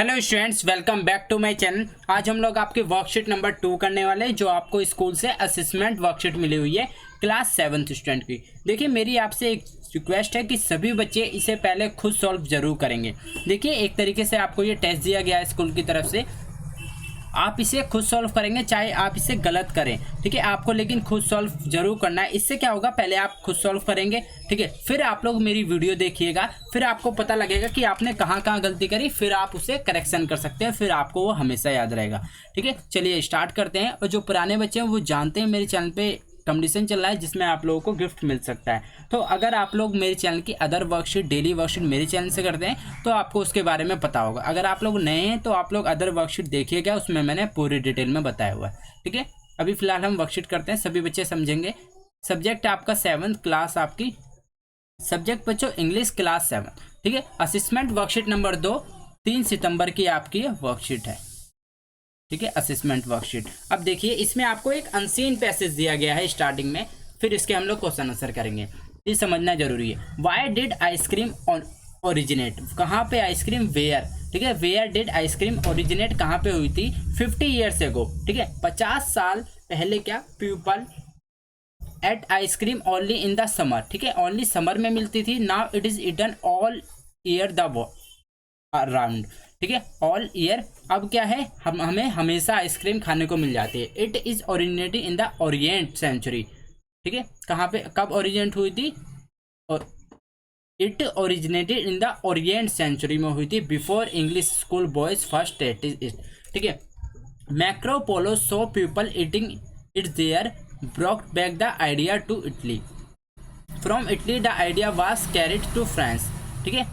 Hello students, welcome back to my channel. आज हम लोग आपकी वर्कशीट नंबर 2 करने वाले हैं, जो आपको स्कूल से असेसमेंट वर्कशीट मिली हुई है क्लास 7th स्टूडेंट की। देखिए, मेरी आपसे एक रिक्वेस्ट है कि सभी बच्चे इसे पहले खुद सॉल्व जरूर करेंगे। देखिए, एक तरीके से आपको ये टेस्ट दिया गया है स्कूल की तरफ से, आप इसे खुद सॉल्व करेंगे चाहे आप इसे गलत करें, ठीक है। आपको लेकिन खुद सॉल्व जरूर करना है। इससे क्या होगा, पहले आप खुद सॉल्व करेंगे, ठीक है, फिर आप लोग मेरी वीडियो देखिएगा, फिर आपको पता लगेगा कि आपने कहाँ कहाँ गलती करी, फिर आप उसे करेक्शन कर सकते हैं, फिर आपको वो हमेशा याद रहेगा, ठीक है। चलिए स्टार्ट करते हैं। और जो पुराने बच्चे हैं वो जानते हैं मेरे चैनल पे कंपटीशन चल रहा है जिसमें आप लोगों को गिफ्ट मिल सकता है। तो अगर आप लोग मेरे चैनल की अदर वर्कशीट, डेली वर्कशीट मेरे चैनल से करते हैं तो आपको उसके बारे में पता होगा। अगर आप लोग नए हैं तो आप लोग अदर वर्कशीट देखिएगा, उसमें मैंने पूरी डिटेल में बताया हुआ है, ठीक है। अभी फिलहाल हम वर्कशीट करते हैं, सभी बच्चे समझेंगे। सब्जेक्ट आपका 7th क्लास, आपकी सब्जेक्ट बच्चों इंग्लिश क्लास 7, ठीक है। असेसमेंट वर्कशीट नंबर 2, 3 सितंबर की आपकी वर्कशीट है, ठीक है। Assessment worksheet. अब देखिए, इसमें आपको एक अनसीन पैसेज दिया गया है स्टार्टिंग में, फिर इसके हम लोग क्वेश्चन आंसर करेंगे। ये समझना जरूरी है। वाई डिड आइसक्रीम ओरिजिनेट, कहाँ पे आइसक्रीम, वेयर, ठीक है। वेयर डिड आइसक्रीम ओरिजिनेट, कहाँ पे हुई थी, 50 ईयर्स एगो, ठीक है, 50 साल पहले। क्या, people ate ice cream only in the summer, ठीक है, ओनली समर में मिलती थी। Now it is eaten all year the around, ठीक है, ऑल ईयर। अब क्या है, हमें हमेशा आइसक्रीम खाने को मिल जाती है। It is originated in the orient century, ठीक है। कहाँ पे, कब ओरिजिनेट हुई थी, और it originated in the orient century में हुई थी, before English school boys first it, ठीक है। मैक्रो Polo saw people eating it there brought back the idea to Italy, from Italy the idea was carried to France, ठीक है।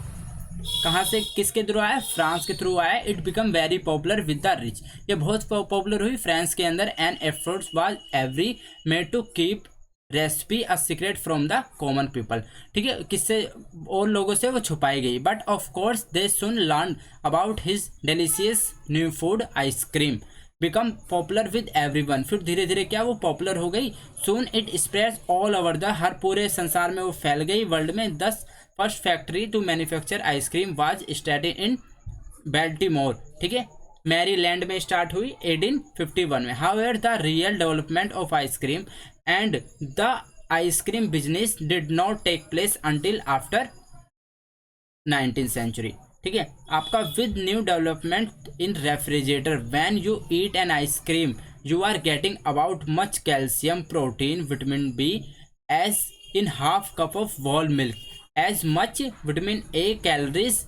कहाँ से, किसके थ्रू आया, फ्रांस के थ्रू आया। It become very popular with the rich, ये बहुत पॉपुलर हुई फ्रांस के अंदर। And efforts was every made to keep recipe a secret from the common people, ठीक है, किससे, और लोगों से वो छुपाई गई। But of course they soon learn about his delicious new food ice cream become popular with everyone, फिर धीरे धीरे क्या वो पॉपुलर हो गई। Soon it spreads all over the, हर पूरे संसार में वो फैल गई, वर्ल्ड में। 10 first factory to manufacture ice cream was started in Baltimore, ठीक है, मैरीलैंड में स्टार्ट हुई 1851 में। However the real development of ice cream and the ice cream business did not take place until after 19th century, ठीक है। आपका with new development in refrigerator, when you eat an ice cream you are getting about much calcium, protein, vitamin B as in half cup of whole milk, as much vitamin A calories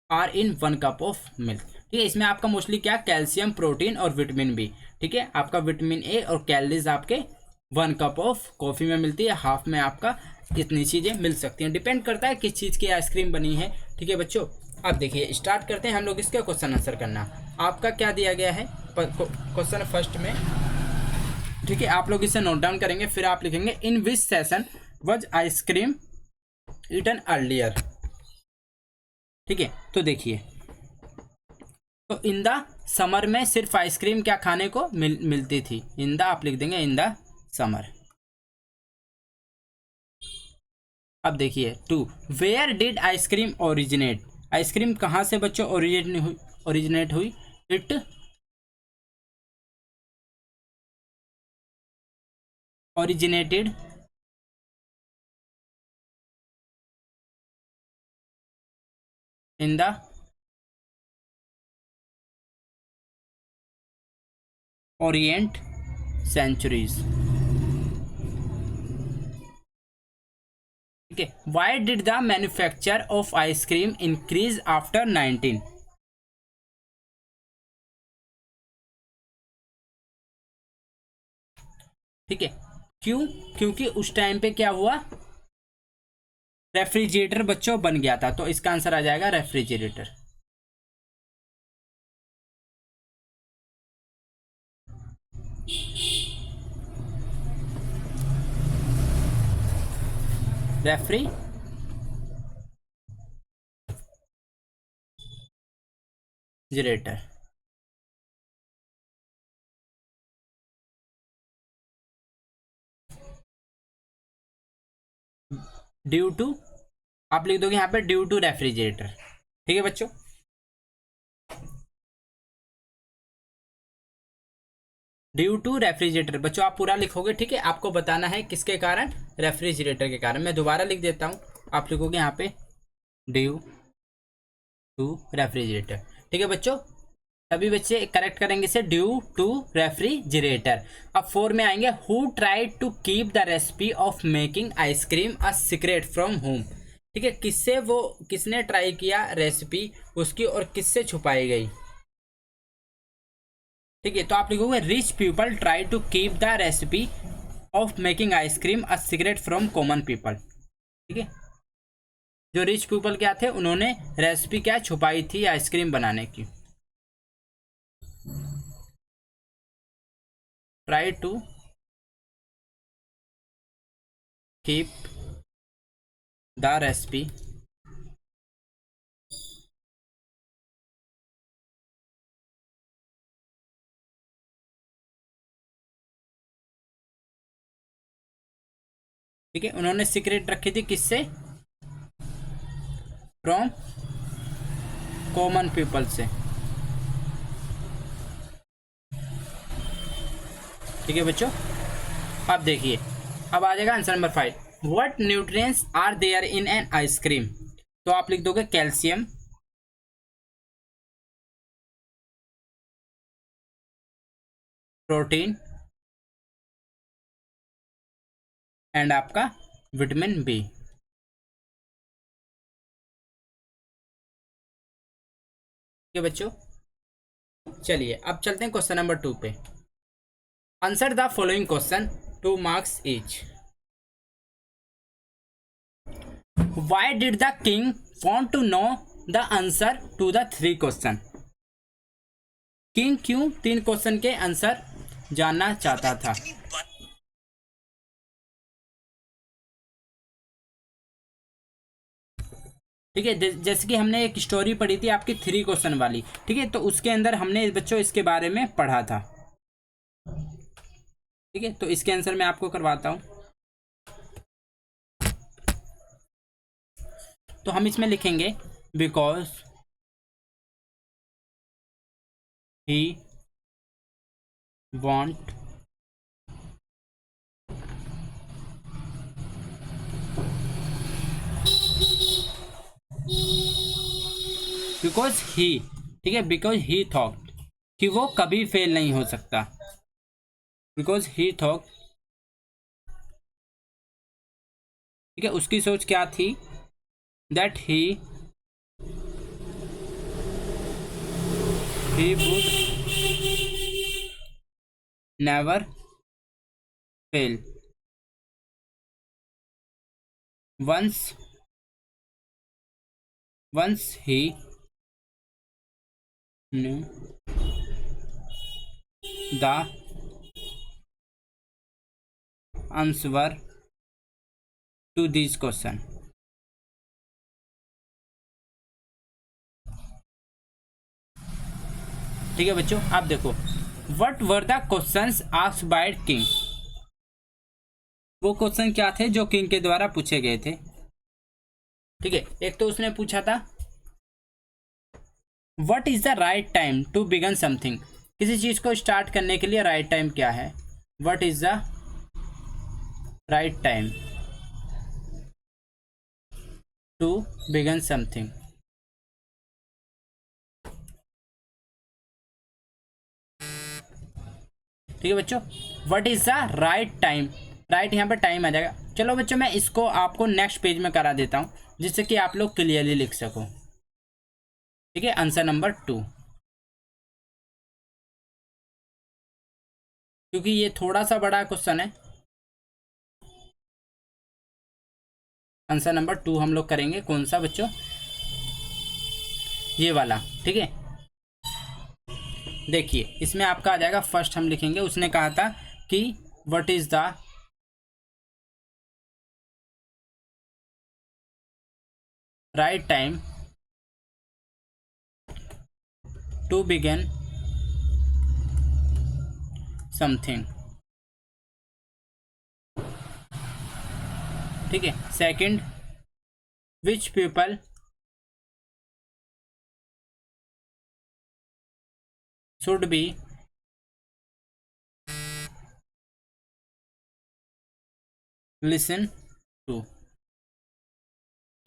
are in 1 cup of milk, ठीक है। इसमें आपका mostly क्या, calcium, protein और vitamin B, ठीक है। आपका vitamin A और कैलोरीज आपके 1 कप ऑफ कॉफ़ी में मिलती है, हाफ में आपका इतनी चीज़ें मिल सकती हैं। डिपेंड करता है किस चीज़ की आइसक्रीम बनी है, ठीक है बच्चों। अब देखिए, स्टार्ट करते हैं हम लोग इसका क्वेश्चन आंसर करना। आपका क्या दिया गया है क्वेश्चन फर्स्ट में, ठीक है। आप लोग इसे नोट डाउन करेंगे, फिर आप लिखेंगे इन विच सेशन वज आइसक्रीम ईटन अर्लियर, ठीक है। तो देखिए, तो इन द समर में सिर्फ आइसक्रीम क्या खाने को मिलती थी, इन द, आप लिख देंगे इन द समर। अब देखिए 2, where did ice cream originate, ice cream कहाँ से बच्चों ओरिजिनेट हुई। It originated in the orient centuries, ठीक है। Why did the manufacture of ice cream increase after 19, ठीक है। क्यों, क्योंकि उस टाइम पे क्या हुआ, रेफ्रिजरेटर बच्चों बन गया था, तो इसका आंसर आ जाएगा रेफ्रिजरेटर। रेफ्रिजरेटर, ड्यू टू, आप लिख दोगे यहाँ पे ड्यू टू रेफ्रिजरेटर, ठीक है बच्चों। Due to refrigerator. बच्चों आप पूरा लिखोगे, ठीक है, आपको बताना है किसके कारण, रेफ्रिजरेटर के कारण। मैं दोबारा लिख देता हूँ, आप लिखोगे यहाँ पे ड्यू टू रेफ्रिजरेटर। ठीक है बच्चों, सभी बच्चे करेक्ट करेंगे इसे, ड्यू टू रेफ्रिजरेटर। अब 4 में आएंगे, who tried to keep the recipe of making ice cream a secret from home. ठीक है, किसने ट्राई किया रेसिपी उसकी और किससे छुपाई गई। ठीक है, तो आप लिखोगे rich people try to keep the recipe of making ice cream a secret from common people. ठीक है, जो रिच पीपल क्या थे, उन्होंने रेसिपी क्या छुपाई थी आइसक्रीम बनाने की। Try to keep the recipe ठीक है, उन्होंने सीक्रेट रखी थी किससे, फ्रॉम कॉमन पीपल से। ठीक है बच्चों, अब देखिए, अब आ जाएगा answer number 5, what nutrients are there in an ice cream. तो आप लिख दोगे कैल्शियम, प्रोटीन एंड आपका विटामिन बी। ठीक है बच्चों, चलिए अब चलते हैं क्वेश्चन नंबर 2 पे। Answer the following question, 2 marks each. Why did the king want to know the answer to the 3 question. King क्यों 3 क्वेश्चन के आंसर जानना चाहता था। ठीक है, जैसे कि हमने एक स्टोरी पढ़ी थी आपकी 3 क्वेश्चन वाली, ठीक है, तो उसके अंदर हमने बच्चों इसके बारे में पढ़ा था। ठीक है, तो इसके आंसर मैं आपको करवाता हूं। तो हम इसमें लिखेंगे because he want because he, ठीक है, बिकॉज ही थॉट कि वो कभी फेल नहीं हो सकता। बिकॉज ही थॉट, ठीक है, उसकी सोच क्या थी, that he would never fail once he knew the answer to this question। ठीक है बच्चों, आप देखो, what were the questions asked by king. वो क्वेश्चन क्या थे जो किंग के द्वारा पूछे गए थे। ठीक है, एक तो उसने पूछा था what is the right time to begin something. किसी चीज को स्टार्ट करने के लिए राइट टाइम क्या है, what is the right time to begin something. ठीक है बच्चों, what is the right time, right यहाँ पे टाइम आ जाएगा। चलो बच्चों, मैं इसको आपको नेक्स्ट पेज में करा देता हूँ जिससे कि आप लोग क्लियरली लिख सको। ठीक है, आंसर नंबर 2, क्योंकि ये थोड़ा सा बड़ा क्वेश्चन है। आंसर नंबर 2 हम लोग करेंगे, कौन सा बच्चों, ये वाला। ठीक है, देखिए इसमें आपका आ जाएगा, फर्स्ट हम लिखेंगे, उसने कहा था कि what is the right time to begin something. ठीक है, second, which people should be listen to.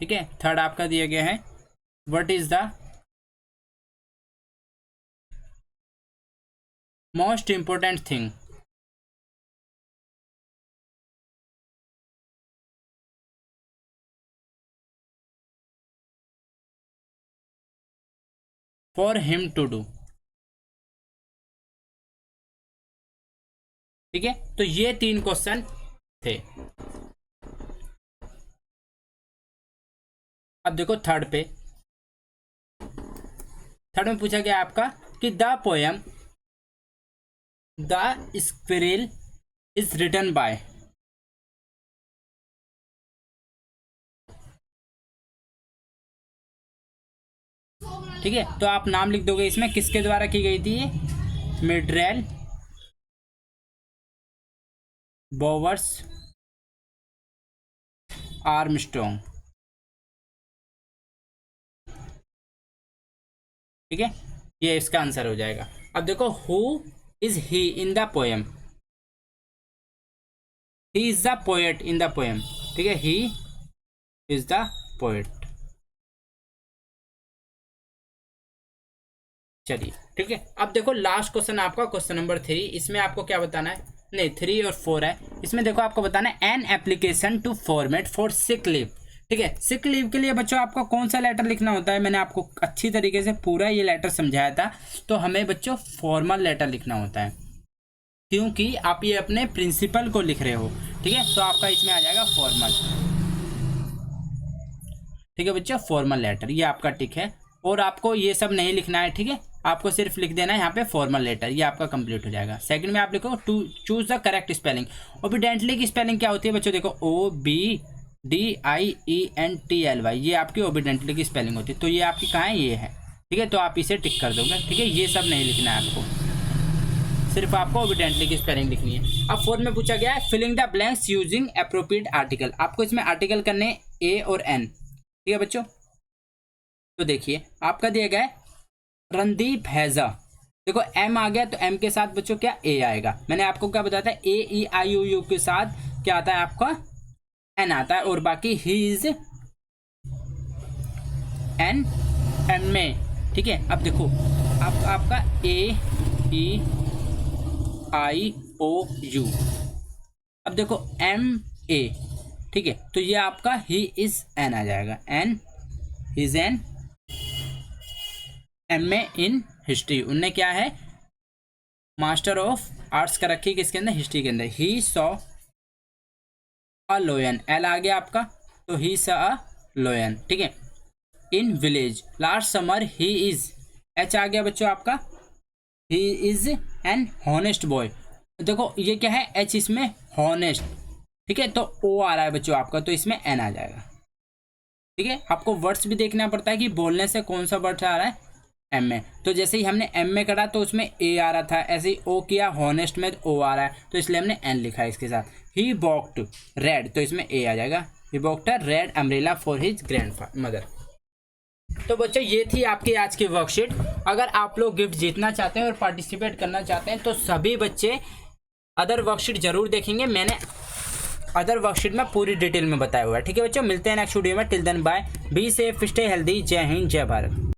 ठीक है, थर्ड आपका दिया गया है what is the most important thing for him to do. ठीक है, तो ये 3 क्वेश्चन थे। अब देखो थर्ड पे, थर्ड में पूछा गया आपका कि the poem the squirrel is written by. ठीक है, तो आप नाम लिख दोगे इसमें किसके द्वारा की गई थी ये, मिड्रेल बोवर्स आर्मस्ट्रॉन्ग। ठीक है, ये इसका आंसर हो जाएगा। अब देखो who is he in the poem, he is the poet in the poem. ठीक है, ही इज द पोएट। चलिए ठीक है, अब देखो लास्ट क्वेश्चन आपका क्वेश्चन नंबर 3। इसमें आपको क्या बताना है, नहीं 3 और 4 है। इसमें देखो आपको बताना है an application to format for sick leave. ठीक है, सिक लीव के लिए बच्चों आपको कौन सा लेटर लिखना होता है, मैंने आपको अच्छी तरीके से पूरा ये लेटर समझाया था। तो हमें बच्चों फॉर्मल लेटर लिखना होता है, क्योंकि आप ये अपने प्रिंसिपल को लिख रहे हो। ठीक है, तो आपका इसमें आ जाएगा फॉर्मल। ठीक है बच्चों, फॉर्मल लेटर ये आपका टिक है। और आपको ये सब नहीं लिखना है। ठीक है, आपको सिर्फ लिख देना है यहाँ पे फॉर्मल लेटर, ये आपका कंप्लीट हो जाएगा। सेकंड में आप लिखो to choose the correct spelling. Obediently की स्पेलिंग क्या होती है बच्चों, देखो OBDIENTLY, ये आपकी ओबीडेंटली की स्पेलिंग होती है। तो ये आपकी कहाँ है, ये है। ठीक है, तो आप इसे टिक कर दोगे। ठीक है, ये सब नहीं लिखना है आपको, सिर्फ आपको ओबीडेंटली की स्पेलिंग लिखनी है। अब फोर्थ में पूछा गया है filling the blanks using appropriate article. आपको इसमें आर्टिकल करने ए और एन। ठीक है बच्चों, तो देखिए आपका दिया गया है रणदीप हैजा। देखो एम आ गया तो एम के साथ बच्चों क्या ए आएगा। मैंने आपको क्या बताया था, AEIOU के साथ क्या आता है आपका एन आता है, और बाकी ही इज एन एम में। ठीक है, अब देखो आपका AEIOU, अब देखो MA। ठीक है, तो ये आपका ही इज एन आ जाएगा, an is an MA in history. उनने क्या है, मास्टर ऑफ आर्ट्स का रखी किसके अंदर, हिस्ट्री के अंदर। ही सॉ अ लोयन, एल आ गया आपका, तो ही सॉ अ लोयन। ठीक है, in village last summer he is, H आ गया बच्चों आपका, he is an honest boy. देखो ये क्या है, एच इसमें हॉनेस्ट। ठीक है, तो ओ आ रहा है बच्चों आपका, तो इसमें एन आ जाएगा। ठीक है, आपको वर्ड्स भी देखना पड़ता है कि बोलने से कौन सा वर्ड आ रहा है, एम में। तो जैसे ही हमने एम में करा तो उसमें ए आ रहा था, ऐसे ही ओ किया हॉनेस्ट में तो ओ आ रहा है, तो इसलिए हमने एन लिखा है इसके साथ। ही बॉक्ड रेड, तो इसमें ए आ जाएगा, he bought red umbrella for his grandmother. तो बच्चों ये थी आपकी आज की वर्कशीट। अगर आप लोग गिफ्ट जीतना चाहते हैं और पार्टिसिपेट करना चाहते हैं तो सभी बच्चे अदर वर्कशीट जरूर देखेंगे। मैंने अदर वर्कशीट में पूरी डिटेल में बताया हुआ है। ठीक है बच्चों, मिलते हैं नेक्स्ट वीडियो में। Till then bye, be safe, stay healthy. जय हिंद, जय भारत।